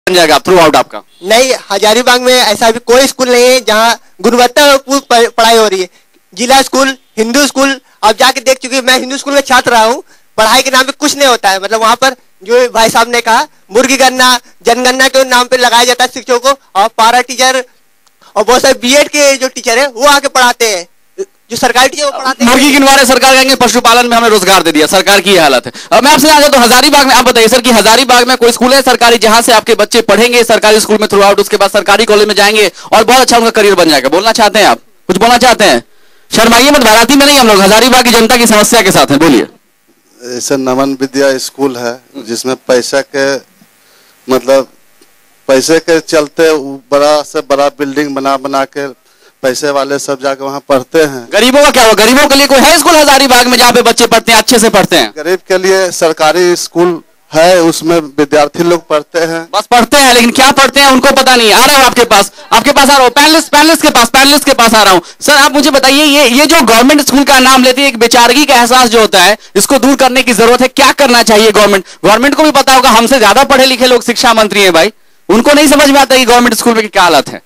बन जाएगा through out आपका? नहीं, हजारीबाग में ऐसा भी कोई स्कूल नहीं है जहाँ गुणवत्तापूर्ण पढ़ाई हो रही है। जिला स्कूल, हिंदू स्कूल, आप जाके देख चुके, मैं हिंदू स्कूल में छात्र रहा हूँ, पढ़ाई के नाम पे कुछ नहीं होता है। मतलब वहाँ पर जो भाई साहब ने कहा, मुर्गी गणना, जनगणना के नाम पे लगाया जाता है शिक्षकों को, और पारा टीचर और बहुत सारे बीएड के जो टीचर है वो आके पढ़ाते हैं, जो सरकारी टीचर वो पढ़ाते हैं। मुर्गी गिनवा रहे सरकार, कहेंगे पशुपालन में हमें रोजगार दे दिया, सरकार की ये हालत है। अब मैं आपसे जानता हूं, हजारीबाग में आप बताइए सर कि हजारीबाग में कोई स्कूल है सरकारी जहां से आपके बच्चे पढ़ेंगे सरकारी स्कूल में थ्रू आउट, उसके बाद सरकारी कॉलेज में जाएंगे और बहुत अच्छा उनका करियर बन जाएगा? बोलना चाहते हैं आप, कुछ बोलना चाहते हैं? शर्माइए मत, बाराती में नहीं हम लोग, हजारीबाग की जनता की समस्या के साथ है, बोलिए। ऐसा नमन विद्या स्कूल है जिसमें पैसा के मतलब पैसे के चलते बड़ा से बड़ा बिल्डिंग बना के पैसे वाले सब जाके वहाँ पढ़ते हैं। गरीबों का क्या हुआ? गरीबों के लिए कोई है स्कूल हजारीबाग में जहाँ पे बच्चे पढ़ते हैं, अच्छे से पढ़ते हैं? गरीब के लिए सरकारी स्कूल है, उसमें विद्यार्थी लोग पढ़ते हैं, बस पढ़ते हैं, लेकिन क्या पढ़ते हैं उनको पता नहीं। आ रहा हूँ आपके पास आ रहा हूँ, पैनलिस्ट के पास आ रहा हूँ। सर आप मुझे बताइए, ये जो गवर्नमेंट स्कूल का नाम लेती है, एक बेचारगी का एहसास जो होता है, इसको दूर करने की जरूरत है। क्या करना चाहिए गवर्नमेंट को भी पता होगा, हमसे ज्यादा पढ़े लिखे लोग शिक्षा मंत्री है भाई, उनको नहीं समझ में आता कि गवर्नमेंट स्कूल में क्या हालत है।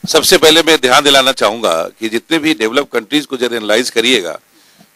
सबसे पहले मैं ध्यान दिलाना चाहूंगा कि जितने भी डेवलप कंट्रीज को जब एनालाइज करिएगा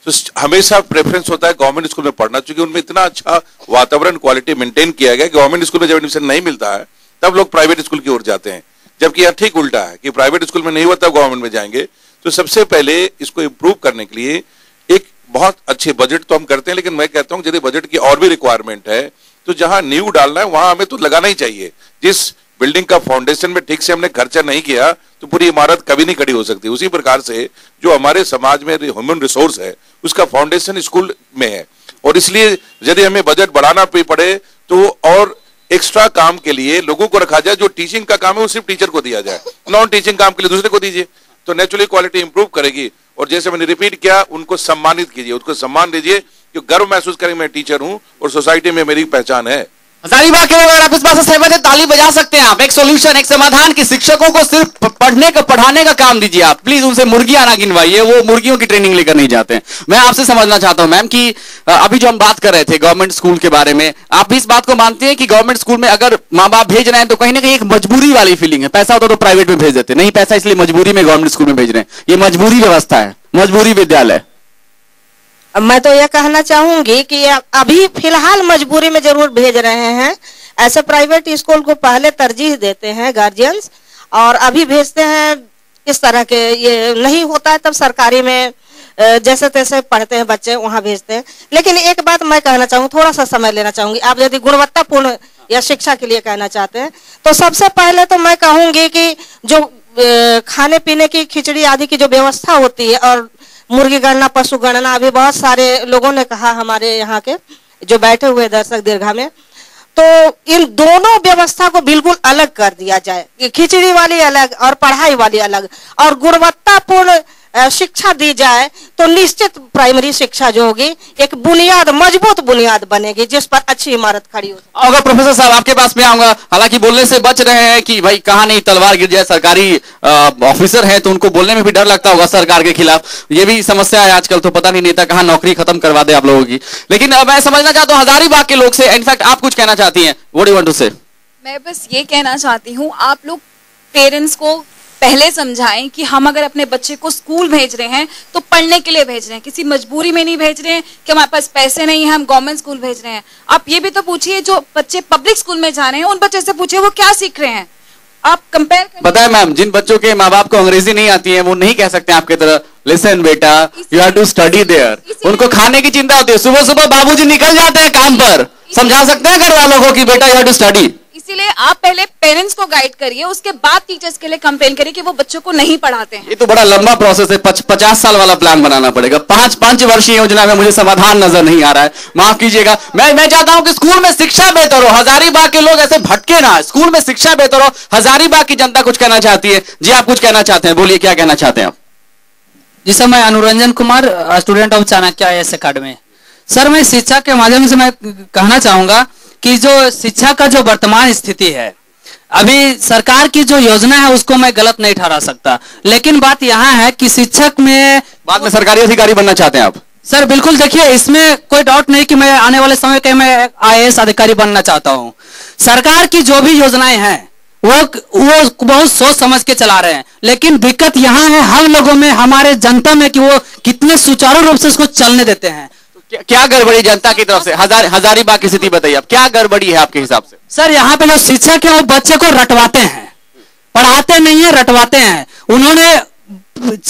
तो हमेशा प्रेफरेंस होता है गवर्नमेंट स्कूल में पढ़ना, क्योंकि उनमें इतना अच्छा वातावरण क्वालिटी मेंटेन किया गया। गवर्नमेंट स्कूल में जब एडमिशन नहीं मिलता है तब लोग प्राइवेट स्कूल की ओर जाते हैं, जबकि यह ठीक उल्टा है कि प्राइवेट स्कूल में नहीं हुआ तब गवर्नमेंट में जाएंगे। तो सबसे पहले इसको इम्प्रूव करने के लिए एक बहुत अच्छे बजट तो हम करते हैं, लेकिन मैं कहता हूं यदि बजट की और भी रिक्वायरमेंट है तो जहां नींव डालना है वहां हमें तो लगाना ही चाहिए। जिस बिल्डिंग का फाउंडेशन में ठीक से हमने खर्चा नहीं किया तो पूरी इमारत कभी नहीं खड़ी हो सकती। उसी प्रकार से जो हमारे समाज में ह्यूमन रिसोर्स है उसका फाउंडेशन स्कूल में है, और इसलिए यदि हमें बजट बढ़ाना भी पड़े तो और एक्स्ट्रा काम के लिए लोगों को रखा जाए। जो टीचिंग का काम है वो सिर्फ टीचर को दिया जाए, नॉन टीचिंग काम के लिए दूसरे को दीजिए, तो नेचुरली क्वालिटी इंप्रूव करेगी। और जैसे मैंने रिपीट किया, उनको सम्मानित कीजिए, उसको सम्मान दीजिए, कि गर्व महसूस करेंगे मैं टीचर हूं और सोसाइटी में मेरी पहचान है। हजारीबाग के अगर आप इस बात से सहमत है, ताली बजा सकते हैं आप। एक सॉल्यूशन, एक समाधान कि शिक्षकों को सिर्फ पढ़ाने का काम दीजिए आप, प्लीज उनसे मुर्गियां ना गिनवाइए, वो मुर्गियों की ट्रेनिंग लेकर नहीं जाते हैं। मैं आपसे समझना चाहता हूं मैम कि अभी जो हम बात कर रहे थे गवर्नमेंट स्कूल के बारे में, आप भी इस बात को मानते हैं कि गवर्नमेंट स्कूल में अगर माँ बाप भेज रहे हैं तो कहीं ना कहीं एक मजबूरी वाली फीलिंग है? पैसा होता तो प्राइवेट में भेज देते, नहीं पैसा इसलिए मजबूरी में गवर्नमेंट स्कूल में भेज रहे हैं, ये मजबूरी व्यवस्था है, मजबूरी विद्यालय। मैं तो यह कहना चाहूंगी कि अभी फिलहाल मजबूरी में जरूर भेज रहे हैं। ऐसे प्राइवेट स्कूल को पहले तरजीह देते हैं गार्जियंस, और अभी भेजते हैं इस तरह के, ये नहीं होता है तब सरकारी में जैसे तैसे पढ़ते हैं बच्चे, वहां भेजते हैं। लेकिन एक बात मैं कहना चाहूँ, थोड़ा सा समय लेना चाहूंगी। आप यदि गुणवत्तापूर्ण या शिक्षा के लिए कहना चाहते हैं तो सबसे पहले तो मैं कहूंगी कि जो खाने पीने की खिचड़ी आदि की जो व्यवस्था होती है, और मुर्गी गणना, पशु गणना, अभी बहुत सारे लोगों ने कहा हमारे यहाँ के जो बैठे हुए दर्शक दीर्घा में, तो इन दोनों व्यवस्था को बिल्कुल अलग कर दिया जाए। खिचड़ी वाली अलग और पढ़ाई वाली अलग, और गुणवत्तापूर्ण शिक्षा दी जाए तो निश्चित प्राइमरी शिक्षा जो होगी एक बुनियाद, मजबूत बुनियाद बनेगी जिस पर अच्छी इमारत खड़ी हो। अगर प्रोफेसर साहब आपके पास में आऊंगा, हालांकि बोलने से बच रहे हैं कि भाई कहाँ नहीं तलवार गिर जाए, सरकारी ऑफिसर है तो उनको बोलने में भी डर लगता होगा सरकार के खिलाफ, ये भी समस्या है आजकल, तो पता नहीं नेता कहाँ नौकरी खत्म करवा दे आप लोगों की। लेकिन मैं समझना चाहता हूँ हजारीबाग के लोग से, इनफैक्ट आप कुछ कहना चाहती हैं, what do you want to say? मैं बस ये कहना चाहती हूँ, आप लोग पेरेंट्स को पहले समझाएं कि हम अगर अपने बच्चे को स्कूल भेज रहे हैं तो पढ़ने के लिए भेज रहे हैं, किसी मजबूरी में नहीं भेज रहे हैं कि हमारे पास पैसे नहीं है हम गवर्नमेंट स्कूल भेज रहे हैं। आप ये भी तो पूछिए जो बच्चे पब्लिक स्कूल में जा रहे हैं उन बच्चे से पूछिए वो क्या सीख रहे हैं। आप कंपेयर पता है मैम, जिन बच्चों के माँ बाप को अंग्रेजी नहीं आती है वो नहीं कह सकते आपके तरह लिसन बेटा you have to study there, उनको खाने की चिंता होती है। सुबह सुबह बाबूजी निकल जाते हैं काम पर, समझा सकते हैं घर वालों को कि बेटा यू हैव टू स्टडी। इसीलिए आप पहले पेरेंट्स को गाइड करिए, उसके बाद टीचर्स के लिए कंप्लेन करिए कि वो बच्चों को नहीं पढ़ाते हैं। ये तो बड़ा लंबा प्रोसेस है, 50 साल वाला प्लान बनाना पड़ेगा। 5 वर्षीय योजना में मुझे समाधान नजर नहीं आ रहा है, माफ कीजिएगा। मैं चाहता हूं कि स्कूल में शिक्षा बेहतर हो, हजारीबाग के लोग ऐसे भटके ना, स्कूल में शिक्षा बेहतर हो। हजारीबाग की जनता कुछ कहना चाहती है। जी आप कुछ कहना चाहते हैं, बोलिए क्या कहना चाहते हैं आप? जी सर, मैं Anuranjan Kumar, student of Chanakya IAS academy. Sir मैं शिक्षा के माध्यम से मैं कहना चाहूंगा कि जो शिक्षा का जो वर्तमान स्थिति है, अभी सरकार की जो योजना है उसको मैं गलत नहीं ठहरा सकता, लेकिन बात यहाँ है कि शिक्षक में बाद में सरकारी अधिकारी बनना चाहते हैं आप? सर बिल्कुल, देखिए इसमें कोई डाउट नहीं कि मैं आने वाले समय के मैं IAS अधिकारी बनना चाहता हूं। सरकार की जो भी योजनाएं हैं वो बहुत सोच समझ के चला रहे हैं, लेकिन दिक्कत यहाँ है हम लोगों में, हमारे जनता में, कि वो कितने सुचारू रूप से उसको चलने देते हैं। तो क्या गड़बड़ी जनता की तरफ से? हजारीबाग की स्थिति बताइए आप, क्या गड़बड़ी है आपके हिसाब से? सर यहाँ पे जो शिक्षक है वो बच्चे को रटवाते हैं, पढ़ाते नहीं है, रटवाते हैं। उन्होंने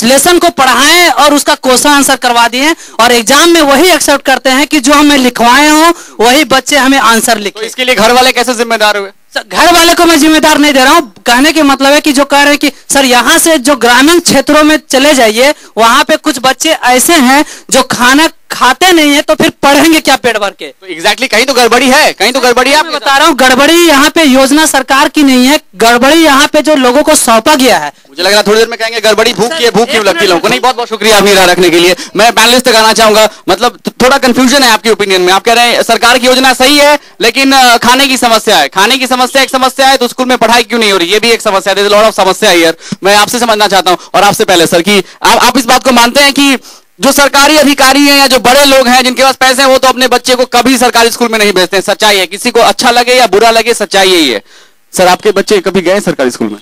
लेसन को पढ़ाएं और उसका क्वेश्चन आंसर करवा दिए और एग्जाम में वही एक्सेप्ट करते हैं कि जो हमें लिखवाए हो वही बच्चे हमें आंसर लिखे। तो इसके लिए घर वाले कैसे जिम्मेदार हुए? घर वाले को मैं जिम्मेदार नहीं दे रहा हूं, कहने के मतलब है कि जो कह रहे हैं कि सर यहाँ से जो ग्रामीण क्षेत्रों में चले जाइए, वहां पे कुछ बच्चे ऐसे हैं जो खाना खाते नहीं है, तो फिर पढ़ेंगे क्या पेट भर के? तो एग्जैक्टली कहीं तो गड़बड़ी है, कहीं तो गड़बड़ी है। मैं बता रहा हूँ गड़बड़ी यहाँ पे योजना सरकार की नहीं है, गड़बड़ी यहाँ पे जो लोगों को सौंपा गया है। मुझे लग रहा थोड़ी देर में कहेंगे गड़बड़ी भूख की है, भूख क्यों लगती है लोगों को। नहीं, बहुत बहुत शुक्रिया अपनी राय रखने के लिए। मैं पैनलिस्ट तक आना चाहूंगा, मतलब थोड़ा कंफ्यूजन है आपके ओपिनियन में। आप कह रहे हैं सरकार की योजना सही है, लेकिन खाने की समस्या है। खाने की समस्या एक समस्या है, तो स्कूल में पढ़ाई क्यों नहीं हो रही, ये भी एक समस्या है। लॉट ऑफ समस्या है। मैं आपसे समझना चाहता हूं, और आपसे पहले सर, कि आप इस बात को मानते हैं कि जो सरकारी अधिकारी हैं या जो बड़े लोग हैं जिनके पास पैसे हैं, वो तो अपने बच्चे को कभी सरकारी स्कूल में नहीं भेजते हैं? सच्चाई है, किसी को अच्छा लगे या बुरा लगे, सच्चाई यही है। सर, आपके बच्चे कभी गए सरकारी स्कूल में?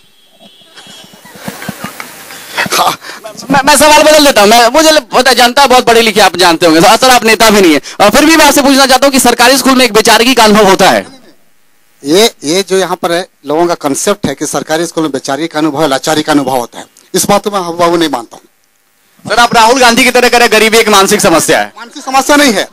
मैं सवाल बदल देता हूं। मुझे पता, जनता बहुत पढ़ी लिखी, आप जानते होंगे सर, आप नेता भी नहीं है, फिर भी मैं आपसे पूछना चाहता हूं कि सरकारी स्कूल में एक बेचारगी का अनुभव होता है। ये जो यहाँ पर है, लोगों का कंसेप्ट है कि सरकारी स्कूल में बेचारी का अनुभव, लाचारी का अनुभव होता है, इस बात को मैं बाबू नहीं मानता हूँ। सर, आप राहुल गांधी की तरह करें, गरीबी एक मानसिक समस्या है। मानसिक समस्या नहीं है,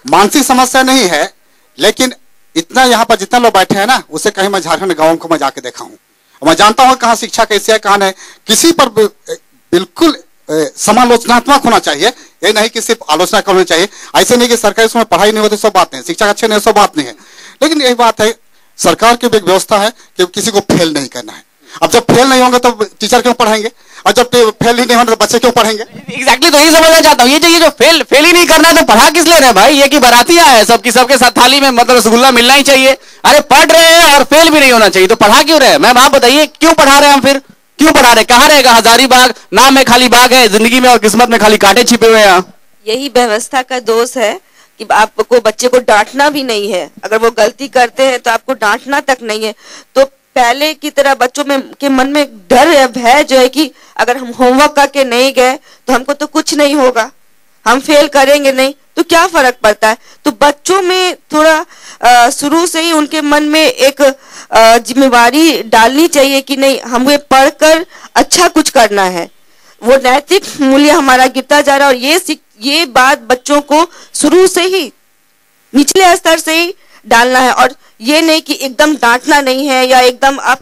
मानसिक समस्या नहीं है, लेकिन इतना यहाँ पर जितना लोग बैठे हैं ना, उसे कहीं मैं झारखंड गाँव को मैं जाके देखा हूँ, मैं जानता हूँ कहाँ शिक्षा कैसी है, कहाँ नहीं। किसी पर बिल्कुल समालोचनात्मक होना चाहिए, ये नहीं कि सिर्फ आलोचना करनी चाहिए। ऐसे नहीं कि सरकारी स्कूल में पढ़ाई नहीं होती, सब बात नहीं, शिक्षा अच्छे नहीं, सब बात नहीं है, लेकिन यही बात है सरकार की भी एक व्यवस्था है कि किसी को फेल नहीं करना है। अब जब फेल नहीं होंगे तो टीचर क्यों पढ़ाएंगे, और जब फेल ही नहीं होंगे तो बच्चे क्यों पढ़ेंगे? एग्जैक्टली तो यही समझना चाहता हूँ। ये जो फेल ही नहीं करना है तो पढ़ा किस ले रहे हैं भाई? ये कि बाराती आए सबके साथ थाली में मतलब रसगुल्ला मिलना ही चाहिए। अरे पढ़ रहे हैं और फेल भी नहीं होना चाहिए, तो पढ़ा क्यों रहे? मैम आप बताइए, क्यों पढ़ा रहे हैं हम? फिर क्यों पढ़ा रहे? कहाँ रहेगा हजारीबाग? नाम में खाली बाग है, जिंदगी में और किस्मत में खाली कांटे छिपे हुए हैं। यही व्यवस्था का दोष है कि आपको बच्चे को डांटना भी नहीं है। अगर वो गलती करते हैं तो आपको डांटना तक नहीं है। तो पहले की तरह बच्चों में के मन में डर या भय जो है कि अगर हम होमवर्क करके नहीं गए तो हमको तो कुछ नहीं होगा, हम फेल करेंगे नहीं तो क्या फर्क पड़ता है। तो बच्चों में थोड़ा शुरू से ही उनके मन में एक जिम्मेवारी डालनी चाहिए कि नहीं, हमें पढ़कर अच्छा कुछ करना है। वो नैतिक मूल्य हमारा गिरता जा रहा है, और ये बात बच्चों को शुरू से ही निचले स्तर से ही डालना है, और ये नहीं कि एकदम डांटना नहीं है या एकदम आप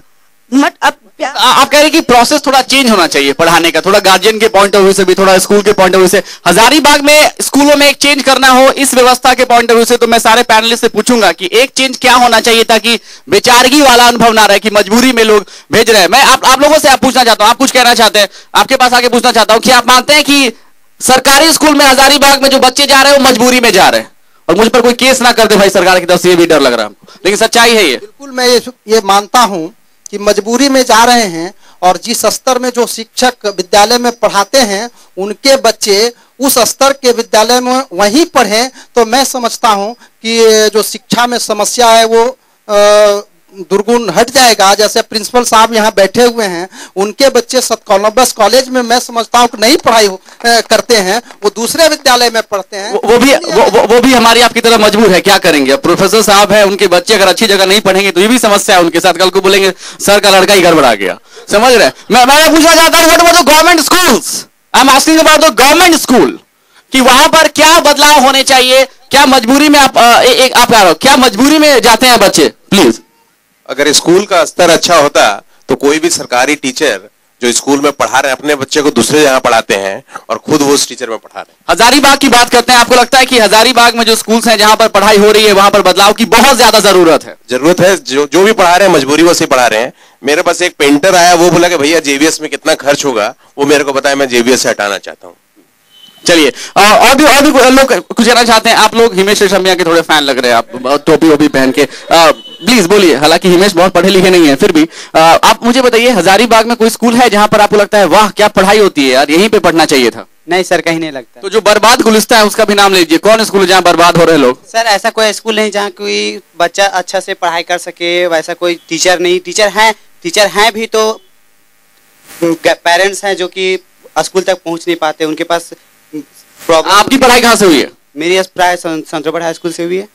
कह रहे हैं कि प्रोसेस थोड़ा चेंज होना चाहिए पढ़ाने का, थोड़ा गार्जियन के पॉइंट ऑफ व्यू से भी, थोड़ा स्कूल के पॉइंट ऑफ व्यू से। हजारीबाग में स्कूलों में एक चेंज करना हो इस व्यवस्था के पॉइंट ऑफ व्यू से, तो मैं सारे पैनलिस्ट से पूछूंगा कि एक चेंज क्या होना चाहिए ताकि बेचारगी वाला अनुभव ना रहे कि मजबूरी में लोग भेज रहे हैं। मैं आप लोगों से पूछना चाहता हूं, आप कुछ कहना चाहते हैं, आपके पास आके पूछना चाहता हूं कि आप मानते हैं कि सरकारी स्कूल में हजारीबाग में जो बच्चे जा रहे हैं वो मजबूरी में जा रहे हैं? और मुझ पर कोई केस ना कर दे भाई सरकार की तरफ से, ये भी डर लग रहा है, लेकिन सच्चाई है ये। बिल्कुल मैं ये मानता हूं कि मजबूरी में जा रहे हैं, और जिस स्तर में जो शिक्षक विद्यालय में पढ़ाते हैं उनके बच्चे उस स्तर के विद्यालय में वहीं पढ़ें, तो मैं समझता हूं कि जो शिक्षा में समस्या है वो दुर्गुण हट जाएगा। जैसे प्रिंसिपल साहब यहाँ बैठे हुए हैं, उनके बच्चे कोलंबस कॉलेज में मैं समझता हूँ कि नहीं पढ़ाई करते हैं, वो दूसरे विद्यालय में पढ़ते हैं। वो भी हमारी आपकी तरह मजबूर है, क्या करेंगे? अब प्रोफेसर साहब है, उनके बच्चे अगर अच्छी जगह नहीं पढ़ेंगे तो ये भी समस्या है उनके साथ, कल को बोलेंगे सर का लड़का ही गड़बड़ा गया, समझ रहे? मैं पूछना चाहता हूँ, what about the government schools? I am asking about the government school, कि वहां पर क्या बदलाव होने चाहिए? क्या मजबूरी में आप क्या मजबूरी में जाते हैं बच्चे? प्लीज। अगर स्कूल का स्तर अच्छा होता तो कोई भी सरकारी टीचर जो स्कूल में पढ़ा रहे हैं अपने बच्चे को दूसरे जगह पढ़ाते हैं और खुद वो उस टीचर में पढ़ा रहे हैं। हजारीबाग की बात करते हैं, आपको लगता है कि हजारीबाग में जो स्कूल्स हैं जहां पर पढ़ाई हो रही है वहां पर बदलाव की बहुत ज्यादा जरूरत है? जरूरत है, जो भी पढ़ा रहे हैं मजबूरी वो से पढ़ा रहे हैं। मेरे पास एक पेंटर आया, वो बोला कि भैया जेवीएस में कितना खर्च होगा, वो मेरे को बताया, मैं जेवीएस से हटाना चाहता हूँ। चलिए, और भी लोग कुछ कहना चाहते हैं। आप लोग हिमेश रेशमिया के थोड़े फैन लग रहे हैं, आप टोपी वोपी पहन के, प्लीज बोलिए। हालांकि हिमेश बहुत पढ़े लिखे नहीं है, फिर भी आप मुझे बताइए, हजारीबाग में कोई स्कूल है जहां पर आपको लगता है वाह क्या पढ़ाई होती है यार, यहीं पे पढ़ना चाहिए था? नहीं सर, कहीं नहीं लगता। तो जो बर्बाद गुलिस्ता है उसका भी नाम लीजिए, कौन स्कूल है जहाँ बर्बाद हो रहे लोग? सर ऐसा कोई स्कूल नहीं जहाँ कोई बच्चा अच्छा से पढ़ाई कर सके, वैसा कोई टीचर नहीं। टीचर हैं भी तो पेरेंट्स हैं जो कि स्कूल तक पहुँच नहीं पाते, उनके पास प्रॉब्लम। आपकी पढ़ाई कहाँ से हुई है? मेरी प्राय संतरोबड़ हाई स्कूल से हुई है।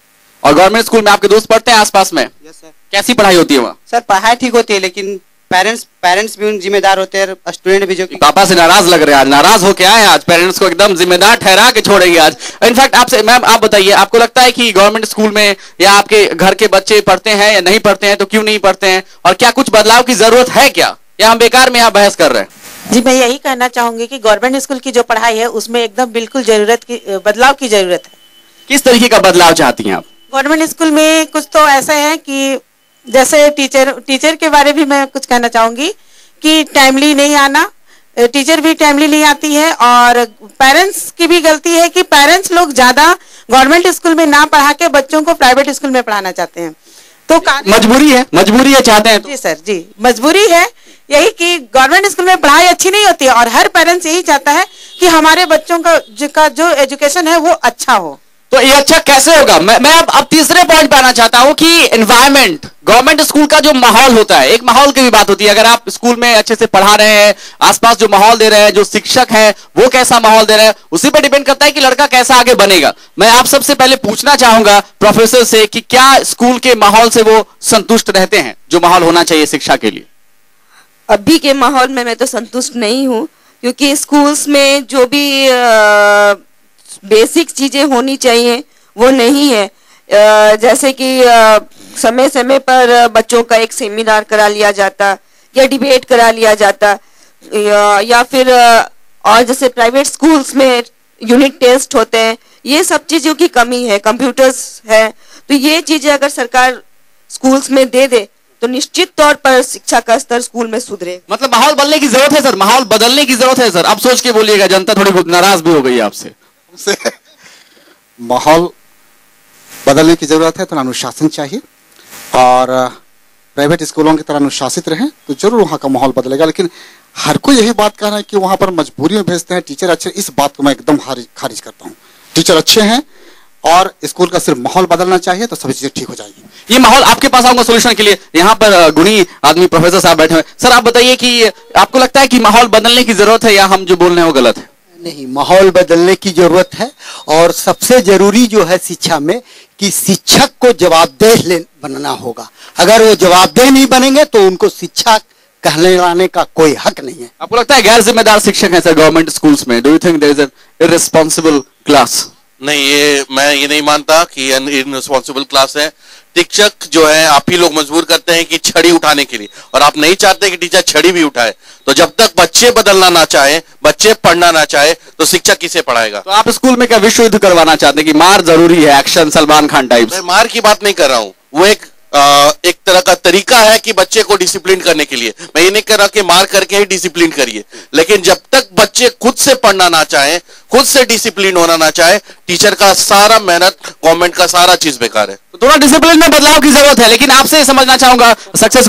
और गवर्नमेंट स्कूल में आपके दोस्त पढ़ते हैं आसपास में? Yes sir. कैसी पढ़ाई होती है वहाँ? सर पढ़ाई ठीक होती है, लेकिन पेरेंट्स भी जिम्मेदार होते हैं, स्टूडेंट भी जो कि पापा से नाराज लग रहे हैं आज, नाराज हो क्या है आज? पेरेंट्स को एकदम जिम्मेदार ठहरा के छोड़ेंगे आज। इनफैक्ट आपसे मैम आप बताइए, आपको लगता है कि गवर्नमेंट स्कूल में या आपके घर के बच्चे पढ़ते हैं या नहीं पढ़ते हैं, तो क्यों नहीं पढ़ते हैं, और क्या कुछ बदलाव की जरूरत है क्या, या हम बेकार में यहाँ बहस कर रहे हैं? जी मैं यही कहना चाहूंगी कि गवर्नमेंट स्कूल की जो पढ़ाई है उसमें एकदम बिल्कुल बदलाव की जरूरत है। किस तरीके का बदलाव चाहती हैं आप? गवर्नमेंट स्कूल में कुछ तो ऐसा है कि जैसे टीचर के बारे में मैं कुछ कहना चाहूंगी कि टाइमली नहीं आना, टीचर भी टाइमली नहीं आती है, और पेरेंट्स की भी गलती है कि पेरेंट्स लोग ज्यादा गवर्नमेंट स्कूल में ना पढ़ा के बच्चों को प्राइवेट स्कूल में पढ़ाना चाहते हैं। तो मजबूरी है चाहते हैं तो। जी सर जी, मजबूरी है यही कि गवर्नमेंट स्कूल में पढ़ाई अच्छी नहीं होती है, और हर पेरेंट्स यही चाहता है कि हमारे बच्चों का जो एजुकेशन है वो अच्छा हो। तो ये अच्छा कैसे होगा? मैं अब तीसरे पॉइंट पे आना चाहता हूं कि एनवायरमेंट, गवर्नमेंट स्कूल का जो माहौल होता है, एक माहौल की भी बात होती है। अगर आप स्कूल में अच्छे से पढ़ा रहे हैं, आसपास जो माहौल दे रहे हैं, जो शिक्षक हैं वो कैसा माहौल दे रहे हैं, उसी पर डिपेंड करता है कि लड़का कैसा आगे बनेगा। मैं आप सबसे पहले पूछना चाहूंगा प्रोफेसर से कि क्या स्कूल के माहौल से वो संतुष्ट रहते हैं, जो माहौल होना चाहिए शिक्षा के लिए? अभी के माहौल में मैं तो संतुष्ट नहीं हूँ, क्योंकि स्कूल्स में जो भी बेसिक चीजें होनी चाहिए वो नहीं है। जैसे कि समय समय पर बच्चों का एक सेमिनार करा लिया जाता या डिबेट करा लिया जाता, या फिर और जैसे प्राइवेट स्कूल्स में यूनिट टेस्ट होते हैं, ये सब चीजों की कमी है। कंप्यूटर्स है, तो ये चीजें अगर सरकार स्कूल्स में दे दे तो निश्चित तौर पर शिक्षा का स्तर स्कूल में सुधरे। मतलब माहौल बदलने की जरूरत है सर, माहौल बदलने की जरूरत है सर। अब सोच के बोलिएगा, जनता थोड़ी बहुत नाराज भी हो गई आपसे। माहौल बदलने की जरूरत है, थोड़ा अनुशासन चाहिए, और प्राइवेट स्कूलों की तरह अनुशासित रहें तो जरूर वहाँ का माहौल बदलेगा। लेकिन हर कोई यही बात कह रहा है कि वहाँ पर मजबूरी में भेजते हैं टीचर अच्छे, इस बात को मैं एकदम खारिज करता हूँ। टीचर अच्छे हैं और स्कूल का सिर्फ माहौल बदलना चाहिए तो सभी चीजें ठीक हो जाएगी। ये माहौल आपके पास आऊंगा सोल्यूशन के लिए। यहाँ पर गुणी आदमी प्रोफेसर साहब बैठे हुए। सर आप बताइए कि आपको लगता है कि माहौल बदलने की जरूरत है, या हम जो बोल रहे हैं वो गलत है? नहीं, माहौल बदलने की जरूरत है, और सबसे जरूरी जो है शिक्षा में कि शिक्षक को जवाबदेह बनना होगा। अगर वो जवाबदेह नहीं बनेंगे तो उनको शिक्षा कहलाने का कोई हक नहीं है। आपको लगता है गैर जिम्मेदार शिक्षक हैं सर गवर्नमेंट स्कूल्स में? Do you think there is an irresponsible class? नहीं, मैं ये नहीं मानता कि इररिस्पांसिबल क्लास है। शिक्षक जो है आप ही लोग मजबूर करते हैं कि छड़ी उठाने के लिए, और आप नहीं चाहते कि टीचर छड़ी भी उठाए। तो जब तक बच्चे बदलना ना चाहे, बच्चे पढ़ना ना चाहे, तो शिक्षक किसे पढ़ाएगा? तो आप स्कूल में क्या विश्व युद्ध करवाना चाहते हैं कि मार जरूरी है, एक्शन सलमान खान टाइप? मैं मार की बात नहीं कर रहा हूँ, वो एक तरह का तरीका है कि बच्चे को डिसिप्लिन करने के लिए। मैं ये नहीं कर रहा कि मार करके ही डिसिप्लिन करिए, लेकिन जब तक बच्चे खुद से पढ़ना ना चाहे, खुद से डिसिप्लिन होना ना चाहे, टीचर का सारा मेहनत, गवर्नमेंट का सारा चीज बेकार है। तो थोड़ा डिसिप्लिन में बदलाव की जरूरत है। लेकिन आपसे समझना चाहूंगा सक्सेस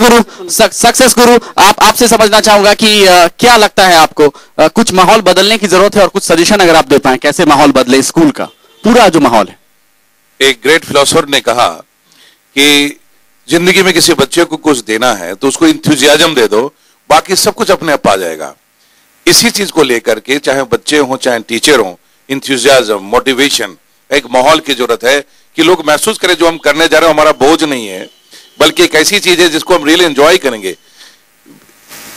गुरु आपसे समझना चाहूंगा कि क्या लगता है आपको, कुछ माहौल बदलने की जरूरत है, और कुछ सजेशन अगर आप दे पाए कैसे माहौल बदले स्कूल का पूरा जो माहौल है? एक ग्रेट फिलोसोफर ने कहा कि जिंदगी में किसी बच्चे को कुछ देना है तो उसको इंथुजियाज्म दे दो, बाकी सब कुछ अपने आप आ जाएगा। इसी चीज को लेकर के चाहे बच्चे हों चाहे टीचर हों, इंथुजियाज्म, मोटिवेशन, एक माहौल की जरूरत है कि लोग महसूस करें जो हम करने जा रहे हैं हमारा बोझ नहीं है, बल्कि एक ऐसी चीज है जिसको हम रियली एंजॉय करेंगे।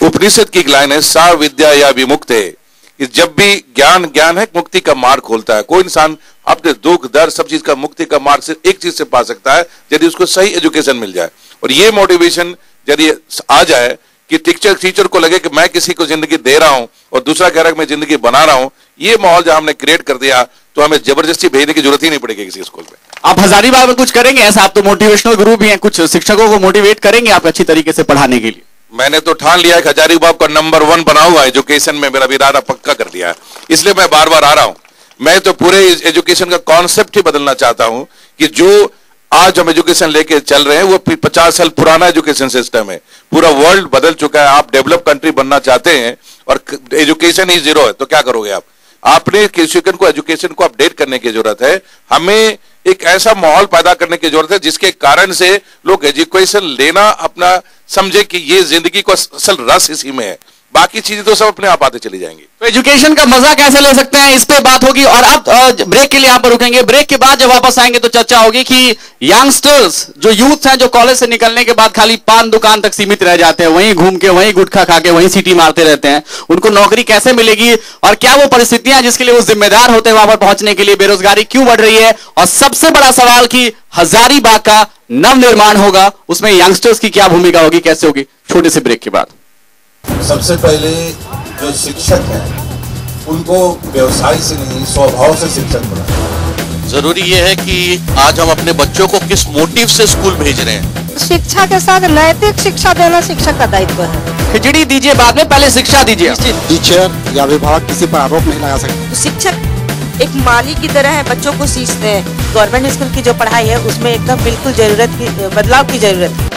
उपनिषद की एक लाइन है, सा विद्या या विमुक्त है, कि जब भी ज्ञान है मुक्ति का मार्ग खोलता है। कोई इंसान अपने दुख दर्द सब चीज का मुक्ति का मार्ग सिर्फ एक चीज से पा सकता है, यदि उसको सही एजुकेशन मिल जाए। और ये मोटिवेशन यदि आ जाए कि टीचर को लगे कि मैं किसी को जिंदगी दे रहा हूं और दूसरा कह रहा है कि मैं जिंदगी बना रहा हूं, ये माहौल जब हमने क्रिएट कर दिया तो हमें जबरदस्ती भेजने की जरूरत ही नहीं पड़ेगी किसी स्कूल में। आप हजारीबाग में कुछ करेंगे ऐसा? आप तो मोटिवेशनल गुरु भी हैं, कुछ शिक्षकों को मोटिवेट करेंगे आप अच्छी तरीके से पढ़ाने के लिए? मैंने तो ठान लिया है कि हजारीबाग का नंबर 1 बना हुआ है एजुकेशन में, मेरा इरादा पक्का कर दिया है, इसलिए मैं बार बार आ रहा हूं। मैं तो पूरे एजुकेशन का कॉन्सेप्ट ही बदलना चाहता हूं कि जो आज हम एजुकेशन लेके चल रहे हैं वो 50 साल पुराना एजुकेशन सिस्टम है। पूरा वर्ल्ड बदल चुका है। आप डेवलप कंट्री बनना चाहते हैं और एजुकेशन ही जीरो है तो क्या करोगे आप? आपने शिक्षक को एजुकेशन को अपडेट करने की जरूरत है। हमें एक ऐसा माहौल पैदा करने की जरूरत है जिसके कारण से लोग एजुकेशन लेना अपना समझे कि ये जिंदगी को असल रस इसी में है, बाकी चीजें तो सब अपने आप आते चली जाएंगी। तो एजुकेशन का मजा कैसे ले सकते हैं, इस पे बात होगी। और अब ब्रेक के लिए यहाँ पर रुकेंगे। ब्रेक के बाद जब वापस आएंगे तो चर्चा होगी कि यंगस्टर्स जो यूथ हैं, जो कॉलेज से निकलने के बाद खाली पान दुकान तक सीमित रह जाते हैं, वहीं घूम के वहीं गुटखा खा के वहीं सीटी मारते रहते हैं, उनको नौकरी कैसे मिलेगी और क्या वो परिस्थितियां जिसके लिए वो जिम्मेदार होते हैं वहां पर पहुंचने के लिए, बेरोजगारी क्यों बढ़ रही है, और सबसे बड़ा सवाल कि हजारीबाग का नव निर्माण होगा, उसमें यंगस्टर्स की क्या भूमिका होगी, कैसे होगी, छोटे से ब्रेक के बाद। सबसे पहले जो शिक्षक हैं उनको व्यवसाय से नहीं स्वभाव से शिक्षक बनाना। जरूरी ये है कि आज हम अपने बच्चों को किस मोटिव से स्कूल भेज रहे हैं। शिक्षा के साथ नैतिक शिक्षा देना शिक्षक का दायित्व है। खिचड़ी दीजिए बाद में, पहले शिक्षा दीजिए। टीचर या अभिभावक किसी पर आरोप नहीं लगा सकते। शिक्षक एक माली की तरह है, बच्चों को सीखते हैं। गवर्नमेंट स्कूल की जो पढ़ाई है उसमें एकदम बिल्कुल बदलाव की जरूरत है।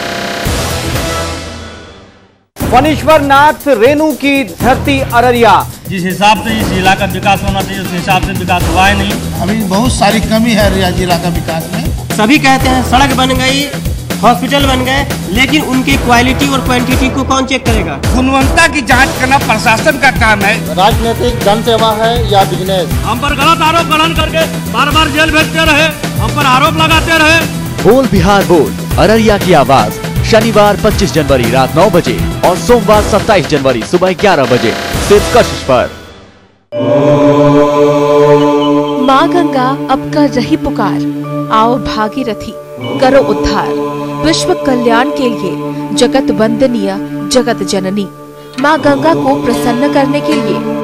फणीश्वर नाथ रेणु की धरती अररिया। जिस हिसाब से इस जिला का विकास होना चाहिए उस हिसाब से विकास हुआ है नहीं। अभी बहुत सारी कमी है अररिया जिला का विकास में। सभी कहते हैं सड़क बन गई, हॉस्पिटल बन गए, लेकिन उनकी क्वालिटी और क्वांटिटी को कौन चेक करेगा? गुणवत्ता की जांच करना प्रशासन का काम है। राजनीतिक जनसेवा है या बिजनेस? हम पर गलत आरोप ग्रहण करके बार बार जेल भेजते रहे, हम पर आरोप लगाते रहे। बोल बिहार बोल, अररिया की आवाज। शनिवार 25 जनवरी रात 9 बजे और सोमवार 27 जनवरी सुबह 11 बजे सिर्फ कशिश पर। माँ गंगा अब कर रही पुकार, आओ भागीरथी करो उद्धार। विश्व कल्याण के लिए जगत वंदनीय जगत जननी माँ गंगा को प्रसन्न करने के लिए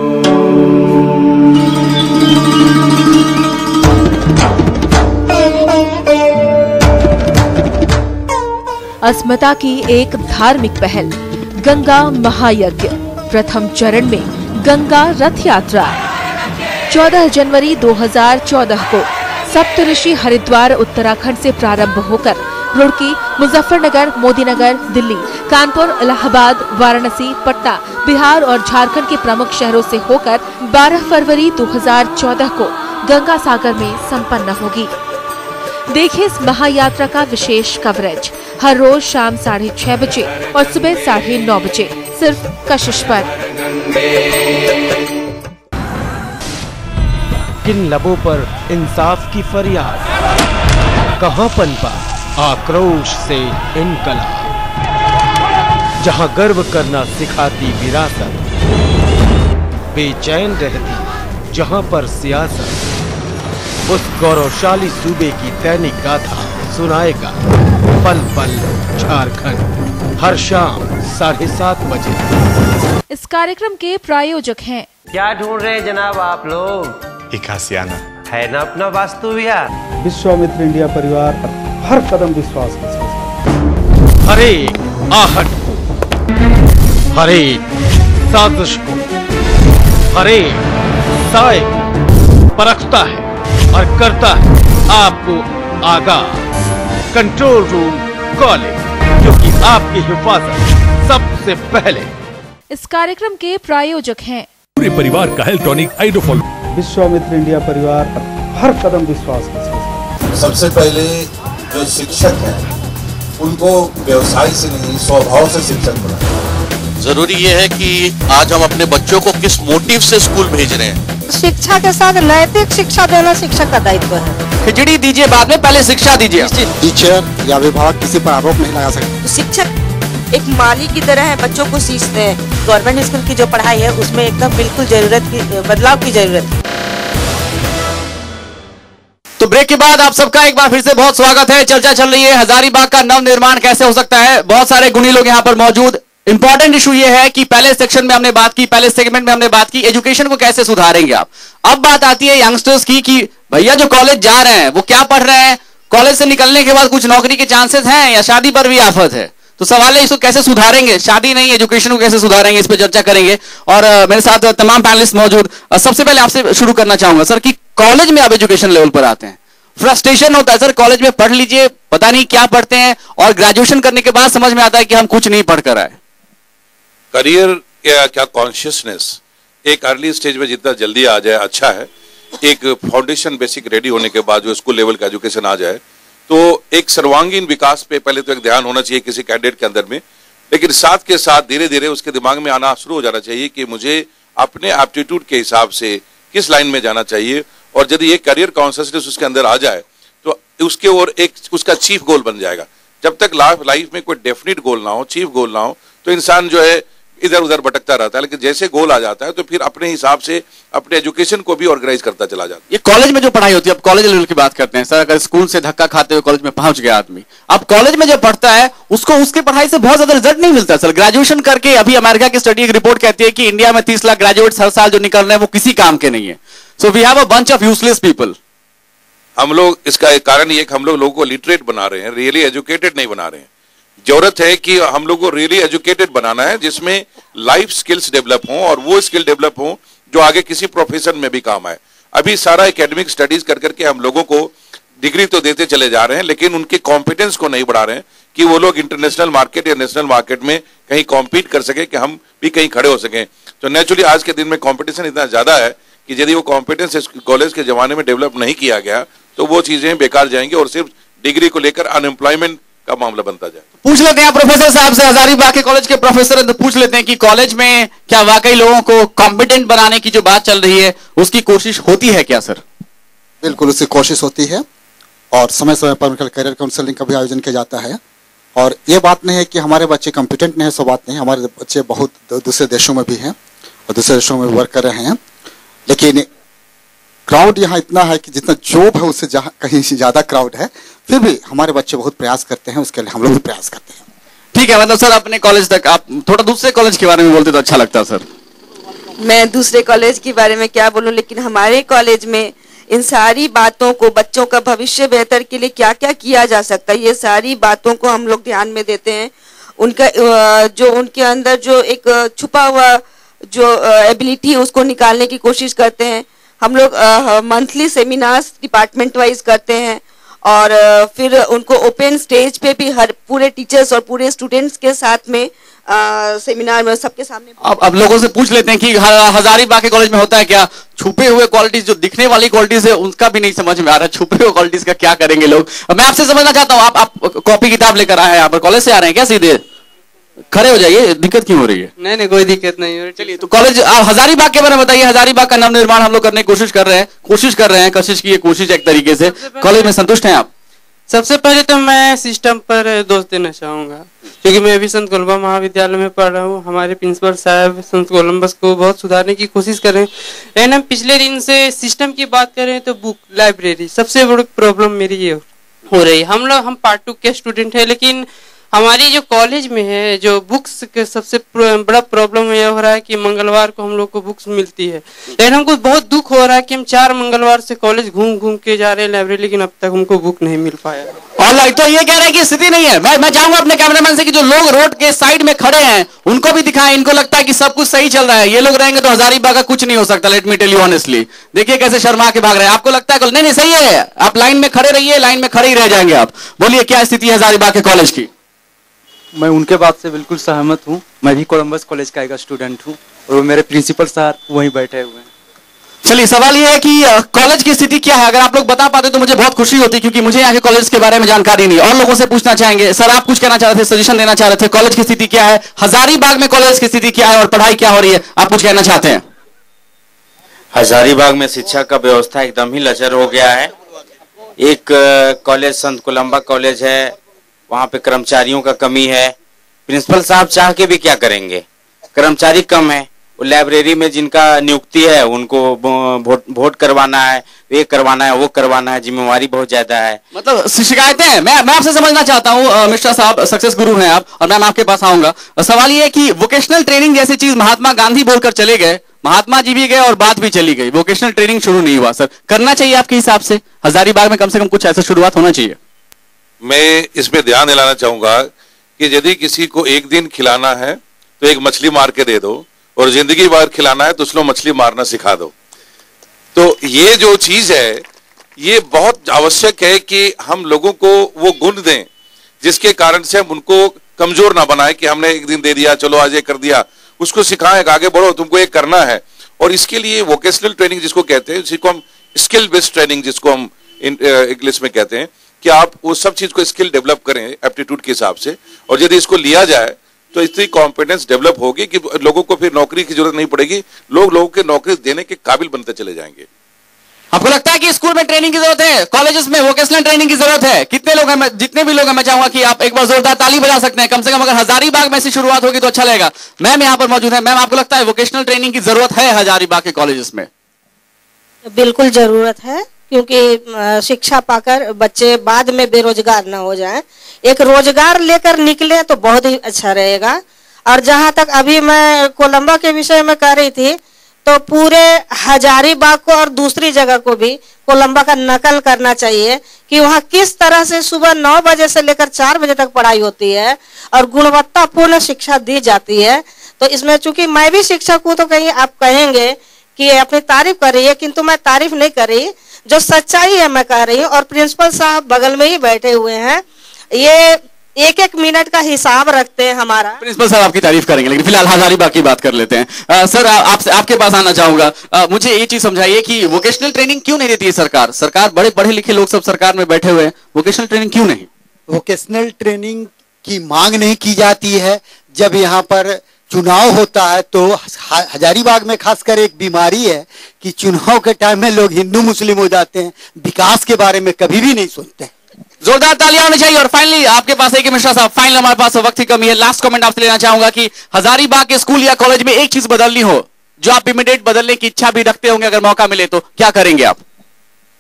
अस्मिता की एक धार्मिक पहल गंगा महायज्ञ। प्रथम चरण में गंगा रथ यात्रा 14 जनवरी 2014 को सप्तऋषि हरिद्वार उत्तराखंड से प्रारंभ होकर रुड़की, मुजफ्फरनगर, मोदीनगर, दिल्ली, कानपुर, इलाहाबाद, वाराणसी, पटना, बिहार और झारखंड के प्रमुख शहरों से होकर 12 फरवरी 2014 को गंगा सागर में संपन्न होगी। देखिए इस महायात्रा का विशेष कवरेज हर रोज शाम 6:30 बजे और सुबह 9:30 बजे सिर्फ कशिश पर। किन लबों पर इंसाफ की फरियाद, कहां पनपा आक्रोश से इनकलाब। जहां गर्व करना सिखाती विरासत, बेचैन रहती जहां पर सियासत, उस गौरवशाली सूबे की दैनिक गाथा सुनाएगा पल पल झारखंड हर शाम 7:30 बजे। इस कार्यक्रम के प्रायोजक हैं। क्या ढूंढ रहे हैं जनाब आप लोग? एक आसियाना है ना अपना वास्तु विहार। विश्वामित्र इंडिया परिवार हर कदम विश्वास के साथ, हर एक आहट को, हर एक साजिश को, हर एक साए को परखता है और करता है आपको आगाह। कंट्रोल रूम कॉलेज, क्योंकि आपकी हिफाजत सबसे पहले। इस कार्यक्रम के प्रायोजक हैं पूरे परिवार का हेल्थ टॉनिक आइडोफॉल। विश्वामित्र इंडिया परिवार हर कदम विश्वास के साथ। सबसे पहले जो शिक्षक हैं उनको व्यवसाय से नहीं स्वभाव से शिक्षक बनाना। जरूरी ये है कि आज हम अपने बच्चों को किस मोटिव से स्कूल भेज रहे हैं। शिक्षा के साथ नैतिक शिक्षा देना शिक्षक का दायित्व है। खिचड़ी दीजिए बाद में, पहले शिक्षा दीजिए। टीचर या अभिभावक किसी पर आरोप नहीं लगा सकते। शिक्षक एक माली की तरह है, बच्चों को सीखते हैं। गवर्नमेंट स्कूल की जो पढ़ाई है उसमें एकदम बिल्कुल बदलाव की जरूरत है। तो ब्रेक के बाद आप सबका एक बार फिर से बहुत स्वागत है। चर्चा चल रही है हजारीबाग का नव निर्माण कैसे हो सकता है। बहुत सारे गुणी लोग यहाँ पर मौजूद। इंपॉर्टेंट इशू ये है कि पहले सेक्शन में हमने बात की, पहले सेगमेंट में हमने बात की एजुकेशन को कैसे सुधारेंगे आप। अब बात आती है यंगस्टर्स की कि भैया जो कॉलेज जा रहे हैं वो क्या पढ़ रहे हैं, कॉलेज से निकलने के बाद कुछ नौकरी के चांसेस हैं या शादी पर भी आफत है। तो सवाल है इसको कैसे सुधारेंगे, शादी नहीं एजुकेशन को कैसे सुधारेंगे, इस पर चर्चा करेंगे। और मेरे साथ तमाम पैनलिस्ट मौजूद। सबसे पहले आपसे शुरू करना चाहूंगा सर कि कॉलेज में आप एजुकेशन लेवल पर आते हैं, फ्रस्ट्रेशन होता है सर कॉलेज में पढ़ लीजिए पता नहीं क्या पढ़ते हैं, और ग्रेजुएशन करने के बाद समझ में आता है कि हम कुछ नहीं पढ़ कर आए। करियर क्या कॉन्शियसनेस एक अर्ली स्टेज में जितना जल्दी आ जाए अच्छा है। एक फाउंडेशन बेसिक रेडी होने के बाद जो स्कूल लेवल का एजुकेशन आ जाए तो एक सर्वांगीण विकास पे पहले तो एक ध्यान होना चाहिए किसी कैंडिडेट के अंदर में, लेकिन साथ के साथ धीरे धीरे उसके दिमाग में आना शुरू हो जाना चाहिए कि मुझे अपने एप्टीट्यूड के हिसाब से किस लाइन में जाना चाहिए, और यदि एक करियर कॉन्शियसनेस उसके अंदर आ जाए तो उसके ओर एक उसका चीफ गोल बन जाएगा। जब तक लाइफ में कोई डेफिनेट गोल ना हो, चीफ गोल ना हो, तो इंसान जो है इधर उधर भटकता रहता है, लेकिन जैसे गोल आ जाता है तो फिर अपने हिसाब से अपने एजुकेशन को भी ऑर्गेनाइज करता चला जाता है। ये कॉलेज में जो पढ़ाई होती है, अब कॉलेज लेवल की बात करते हैं सर, अगर स्कूल से धक्का खाते हुए कॉलेज में पहुंच गया आदमी, अब कॉलेज में जो पढ़ता है उसको उसके पढ़ाई से बहुत ज्यादा रिजल्ट नहीं मिलता सर। ग्रेजुएशन करके अभी अमेरिका की स्टडी एक रिपोर्ट कहती है कि इंडिया में 30 लाख ग्रेजुएट्स हर साल जो निकल रहे हैं वो किसी काम के नहीं है। So we have a bunch of useless people. हम लोग इसका एक कारण ये कि हम लोगों को लिटरेट बना रहे हैं, रियली एजुकेटेड नहीं बना रहे हैं। जरूरत है कि हम लोग को रियली एजुकेटेड बनाना है जिसमें लाइफ स्किल्स डेवलप हों और वो स्किल डेवलप हों जो आगे किसी प्रोफेशन में भी काम आए। अभी सारा एकेडमिक स्टडीज कर करके हम लोगों को डिग्री तो देते चले जा रहे हैं, लेकिन उनके कॉम्पिटेंस को नहीं बढ़ा रहे हैं कि वो लोग इंटरनेशनल मार्केट या नेशनल मार्केट में कहीं कॉम्पीट कर सके, कि हम भी कहीं खड़े हो सकें। तो नेचुरली आज के दिन में कॉम्पिटिशन इतना ज्यादा है कि यदि वो कॉम्पिटेंस कॉलेज के जमाने में डेवलप नहीं किया गया तो वो चीजें बेकार जाएंगी और सिर्फ डिग्री को लेकर अनएम्प्लॉयमेंट का मामला बनता जाए। पूछ लेते हैं प्रोफेसर साहब से, हजारीबाग के कॉलेज के प्रोफेसर हैं, तो पूछ लेते हैं कि कॉलेज में क्या वाकई लोगों को कॉम्पिटेंट बनाने की जो बात चल रही है उसकी कोशिश होती है क्या सर? बिल्कुल उसकी कोशिश होती है और समय समय पर उनका करियर काउंसलिंग का भी आयोजन किया जाता है। और ये बात नहीं है कि हमारे बच्चे कॉम्पिटेंट नहीं है, सो बात नहीं, हमारे बच्चे बहुत दूसरे देशों में भी हैं और दूसरे देशों में वर्क कर रहे हैं, लेकिन क्राउड यहाँ इतना है कि जितना जॉब है उससे कहीं से ज्यादा क्राउड है। फिर भी हमारे बच्चे बहुत प्रयास करते हैं, उसके लिए हम लोग भी प्रयास करते हैं। ठीक है, मतलब सर अपने कॉलेज तक आप थोड़ा दूसरे कॉलेज के बारे में बोलते तो अच्छा लगता सर। मैं दूसरे कॉलेज के बारे में क्या बोलूं, लेकिन हमारे कॉलेज में इन सारी बातों को, बच्चों का भविष्य बेहतर के लिए क्या क्या किया जा सकता है, ये सारी बातों को हम लोग ध्यान में देते हैं। उनका जो उनके अंदर जो एक छुपा हुआ जो एबिलिटी है उसको निकालने की कोशिश करते हैं। हम लोग मंथली सेमिनार्स डिपार्टमेंट वाइज करते हैं और फिर उनको ओपन स्टेज पे भी हर पूरे टीचर्स और पूरे स्टूडेंट्स के साथ में सेमिनार में सबके सामने। अब लोगों से पूछ लेते हैं कि हजारीबाग के कॉलेज में होता है क्या? छुपे हुए क्वालिटीज, जो दिखने वाली क्वालिटीज है उनका भी नहीं समझ में आ रहा, छुपे हुए क्वालिटीज का क्या करेंगे लोग? मैं आपसे समझना चाहता हूँ, आप कॉपी किताब लेकर आए हैं यहाँ पर, कॉलेज से आ रहे हैं क्या? सीधे खड़े हो जाइए, दिक्कत क्यों हो रही है? नहीं कोई दिक्कत नहीं हो रही। चलिए, तो कॉलेज आप हजारीबाग के बारे में बताइए। हजारीबाग का नवनिर्माण हम लोग करने की कोशिश कर रहे हैं, कशिश की कोशिश एक तरीके से। कॉलेज में संतुष्ट हैं आप? सबसे पहले तो मैं सिस्टम पर दोष देना चाहूंगा, क्योंकि मैं अभी संत कोलंबा महाविद्यालय में पढ़ रहा हूँ। हमारे प्रिंसिपल साहब संत कोलंबस को बहुत सुधारने की कोशिश कर रहे हैं, लेकिन हम पिछले दिन से सिस्टम की बात करें तो बुक लाइब्रेरी सबसे बड़ी प्रॉब्लम मेरी ये हो रही है। हम पार्ट 2 के स्टूडेंट है, लेकिन हमारी जो कॉलेज में है जो बुक्स के सबसे बड़ा प्रॉब्लम ये हो रहा है कि मंगलवार को हम लोग को बुक्स मिलती है, लेकिन हमको बहुत दुख हो रहा है कि हम 4 मंगलवार से कॉलेज घूम के जा रहे हैं लाइब्रेरी, लेकिन अब तक हमको बुक नहीं मिल पाया। और तो ये कह रहे हैं कि स्थिति नहीं है। मैं चाहूंगा अपने कैमरामैन से कि जो लोग रोड के साइड में खड़े हैं उनको भी दिखाएं। इनको लगता है कि सब कुछ सही चल रहा है, ये लोग रहेंगे तो हजारीबाग का कुछ नहीं हो सकता। Let me tell you honestly, देखिए कैसे शर्मा के भाग रहे हैं। आपको लगता है नहीं सही है, आप लाइन में खड़े रहिए, लाइन में खड़े ही रह जाएंगे आप। बोलिए क्या स्थिति है हजारीबाग के कॉलेज की? मैं उनके बात से बिल्कुल सहमत हूँ। मैं भी कोलंबस कॉलेज का एक स्टूडेंट हूँ और मेरे प्रिंसिपल सर वहीं बैठे हुए हैं। चलिए, सवाल ये है कि कॉलेज की स्थिति क्या है? अगर आप लोग बता पाते तो मुझे बहुत खुशी होती, क्योंकि मुझे यहाँ के कॉलेज के बारे में जानकारी नहीं। और लोगों से पूछना चाहेंगे। सर आप कुछ कहना चाह रहे थे, सजेशन देना चाह रहे थे, कॉलेज की स्थिति क्या है, हजारीबाग में कॉलेज की स्थिति क्या है और पढ़ाई क्या हो रही है, आप कुछ कहना चाहते हैं? हजारीबाग में शिक्षा का व्यवस्था एकदम ही लचर हो गया है। एक कॉलेज संत कोलंबा कॉलेज है, वहां पे कर्मचारियों का कमी है। प्रिंसिपल साहब चाह के भी क्या करेंगे, कर्मचारी कम है। लाइब्रेरी में जिनका नियुक्ति है उनको वोट करवाना है, ये करवाना है, वो करवाना है, जिम्मेवारी बहुत ज्यादा है। मतलब शिकायतें हैं। मैं आपसे समझना चाहता हूँ मिश्रा साहब, सक्सेस गुरु हैं आप, और मैं आपके पास आऊंगा। सवाल ये है कि वोकेशनल ट्रेनिंग जैसी चीज महात्मा गांधी बोलकर चले गए, महात्मा जी भी गए और बात भी चली गई, वोकेशनल ट्रेनिंग शुरू नहीं हुआ। सर करना चाहिए आपके हिसाब से? हजारीबाग में कम से कम कुछ ऐसा शुरुआत होना चाहिए। मैं इसमें ध्यान दिलाना चाहूंगा कि यदि किसी को एक दिन खिलाना है तो एक मछली मार के दे दो, और जिंदगी भर खिलाना है तो उसको मछली मारना सिखा दो। तो ये जो चीज है ये बहुत आवश्यक है कि हम लोगों को वो गुण दें जिसके कारण से हम उनको कमजोर ना बनाए कि हमने एक दिन दे दिया, चलो आज ये कर दिया। उसको सिखाएं, आगे बढ़ो, तुमको ये करना है। और इसके लिए वोकेशनल ट्रेनिंग जिसको कहते हैं, जिसको हम स्किल बेस्ड ट्रेनिंग जिसको हम इंग्लिश में कहते हैं, कि आप वो सब चीज को स्किल डेवलप करें एप्टीट्यूड के हिसाब से, और यदि इसको लिया जाए तो इतनी कॉम्पिटेंस डेवलप होगी कि लोगों को फिर नौकरी की जरूरत नहीं पड़ेगी, लोगों के नौकरी देने के काबिल बनते चले जाएंगे। आपको लगता है कि स्कूल में ट्रेनिंग की जरूरत है, कॉलेजेस में वोकेशनल ट्रेनिंग की जरूरत है? कितने लोग हैं? जितने भी लोग हैं, मैं चाहूंगा कि आप एक बार जोरदार ताली बजा सकते हैं। कम से कम अगर हजारीबाग में से शुरुआत होगी तो अच्छा लगेगा। मैम यहाँ पर मौजूद है। मैम, आपको लगता है वोकेशनल ट्रेनिंग की जरूरत है हजारीबाग के कॉलेजेस में? बिल्कुल जरूरत है, क्योंकि शिक्षा पाकर बच्चे बाद में बेरोजगार ना हो जाएं। एक रोजगार लेकर निकले तो बहुत ही अच्छा रहेगा। और जहां तक अभी मैं कोलंबा के विषय में कह रही थी, तो पूरे हजारीबाग को और दूसरी जगह को भी कोलंबा का नकल करना चाहिए कि वहाँ किस तरह से सुबह 9 बजे से लेकर 4 बजे तक पढ़ाई होती है और गुणवत्तापूर्ण शिक्षा दी जाती है। तो इसमें चूंकि मैं भी शिक्षक हूँ, तो कहीं आप कहेंगे कि अपनी तारीफ कर रही है, किंतु मैं तारीफ नहीं कर रही, जो सच्चाई है मैं कह रही हूँ। और प्रिंसिपल साहब बगल में ही बैठे हुए हैं, ये एक एक मिनट का हिसाब रखते हैं हमारा। प्रिंसिपल साहब आपकी तारीफ करेंगे, लेकिन फिलहाल हजारीबाग की बात कर लेते हैं। सर, आपसे आपके पास आना चाहूंगा। मुझे ये चीज समझाइए कि वोकेशनल ट्रेनिंग क्यों नहीं देती है सरकार? सरकार, बड़े पढ़े लिखे लोग सब सरकार में बैठे हुए हैं, वोकेशनल ट्रेनिंग क्यों नहीं? वोकेशनल ट्रेनिंग की मांग नहीं की जाती है। जब यहाँ पर चुनाव होता है तो हजारीबाग में खासकर एक बीमारी है कि चुनाव के टाइम में लोग हिंदू मुस्लिम हो जाते हैं, विकास के बारे में कभी भी नहीं सोचते। जोरदार तालियां होनी चाहिए। और फाइनली आपके पास एक मिश्रा साहब, फाइनल हमारे पास वक्त की कमी है, लास्ट कमेंट आपसे लेना चाहूंगा कि हजारीबाग के स्कूल या कॉलेज में एक चीज बदलनी हो, जो आप इमीडिएट बदलने की इच्छा भी रखते होंगे, अगर मौका मिले तो क्या करेंगे आप?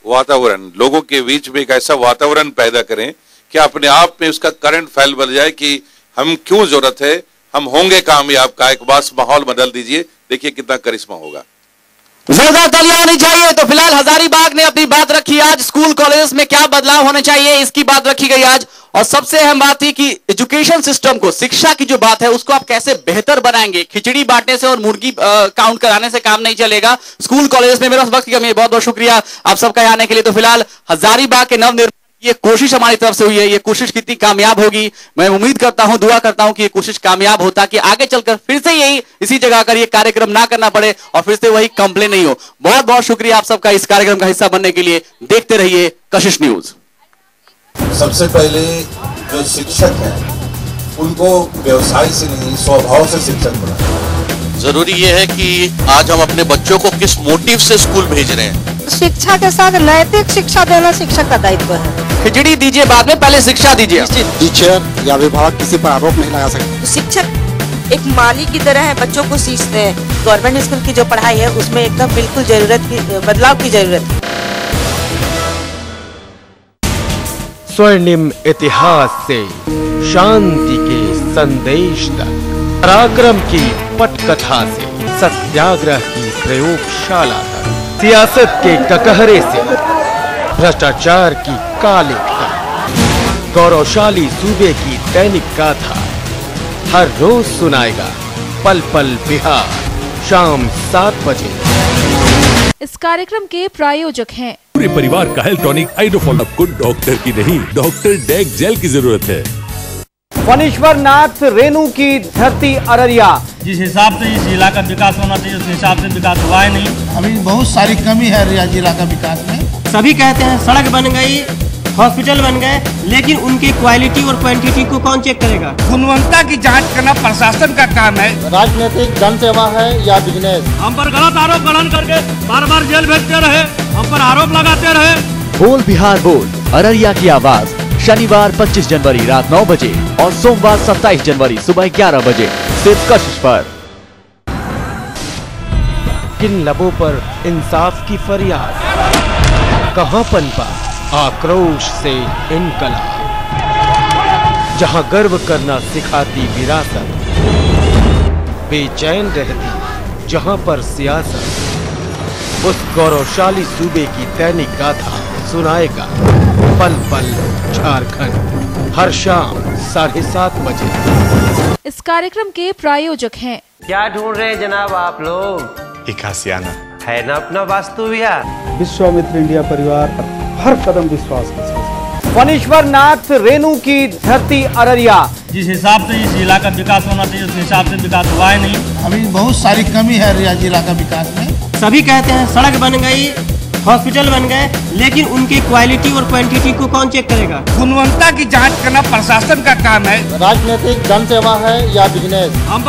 वातावरण, लोगों के बीच में एक ऐसा वातावरण पैदा करें कि अपने आप में उसका करंट फैल बन जाए कि हम क्यों जरूरत है, हम होंगे कामयाब का एक बस माहौल बदल दीजिए, देखिए कितना करिश्मा होगा। जोरदार तालियां होनी चाहिए। तो फिलहाल हजारीबाग ने अपनी बात रखी आज, स्कूल कॉलेज में क्या बदलाव होने चाहिए इसकी बात रखी गई आज। और सबसे अहम बात थी कि एजुकेशन सिस्टम को, शिक्षा की जो बात है उसको आप कैसे बेहतर बनाएंगे। खिचड़ी बांटने से और मुर्गी काउंट कराने से काम नहीं चलेगा स्कूल कॉलेज में। मेरा वक्त की कमी है, बहुत बहुत शुक्रिया आप सबका आने के लिए। तो फिलहाल हजारीबाग के नवनिर्माण ये कोशिश हमारी तरफ से हुई है, ये कोशिश कितनी कामयाब होगी मैं उम्मीद करता हूं, दुआ करता हूं कि ये कोशिश कामयाब हो, ताकि आगे चलकर फिर से यही इसी जगह आकर ये कार्यक्रम ना करना पड़े और फिर से वही कंप्लेन नहीं हो। बहुत बहुत शुक्रिया आप सबका इस कार्यक्रम का हिस्सा बनने के लिए। देखते रहिए कशिश न्यूज। सबसे पहले जो शिक्षक हैं उनको व्यवसाय से नहीं स्वभाव से शिक्षक बनाना। जरूरी ये है कि आज हम अपने बच्चों को किस मोटिव से स्कूल भेज रहे हैं। शिक्षा के साथ नैतिक शिक्षा देना शिक्षक का दायित्व है। खिचड़ी दीजिए बाद में, पहले शिक्षा दीजिए। टीचर या अभिभावक किसी पर आरोप नहीं लगा सकते। तो शिक्षक एक माली की तरह है, बच्चों को सीखते हैं। गवर्नमेंट स्कूल की जो पढ़ाई है उसमें एकदम बिल्कुल बदलाव की जरूरत है। स्वर्णिम इतिहास से शांति के संदेश तक, पराक्रम की पटकथा से सत्याग्रह की प्रयोगशाला तक, सियासत के ककहरे से भ्रष्टाचार की काले तक, गौरवशाली सूबे की दैनिक गाथा हर रोज सुनाएगा पल पल बिहार, शाम 7 बजे। इस कार्यक्रम के प्रायोजक हैं पूरे परिवार का हेल्थ टॉनिक आइडोफॉल। आपको डॉक्टर की नहीं, डॉक्टर डेक जेल की जरूरत है। फणीश्वर नाथ रेणु की धरती अररिया। जिस हिसाब से इस जिला का विकास होना चाहिए उस हिसाब से विकास हुआ है नहीं। अभी बहुत सारी कमी है अररिया जिला का विकास में। सभी कहते हैं सड़क बन गई, हॉस्पिटल बन गए, लेकिन उनकी क्वालिटी और क्वांटिटी को कौन चेक करेगा? गुणवत्ता की जांच करना प्रशासन का काम है। राजनीतिक जनसेवा है या बिजनेस? हम पर गलत आरोप गठन करके बार बार जेल भेजते रहे, हम पर आरोप लगाते रहे। बोल बिहार बोल, अररिया की आवाज, शनिवार 25 जनवरी रात 9 बजे और सोमवार 27 जनवरी सुबह 11 बजे सिर्फ कशिश पर। किन लबों पर इंसाफ की फरियाद, कहां पनपा आक्रोश से इनकलाब, जहां गर्व करना सिखाती विरासत, बेचैन रहती जहां पर सियासत, उस गौरवशाली सूबे की दैनिक गाथा सुनाएगा पल पल झारखंड, हर शाम 7:30 बजे। इस कार्यक्रम के प्रायोजक हैं। क्या ढूंढ रहे हैं जनाब आप लोग? एक आसियाना है ना अपना वास्तु विहार। विश्वामित्र इंडिया परिवार हर कदम विश्वास के साथ। फणीश्वर नाथ रेणु की धरती अररिया। जिस हिसाब से इस जिला का विकास होना चाहिए उस हिसाब से विकास हुआ है नहीं। अभी बहुत सारी कमी है अररिया जिला का विकास में। सभी कहते हैं सड़क बन गई, हॉस्पिटल बन गए, लेकिन उनकी क्वालिटी और क्वांटिटी को कौन चेक करेगा? गुणवत्ता की जांच करना प्रशासन का काम है। राजनीतिक जनसेवा है या बिजनेस? हम पर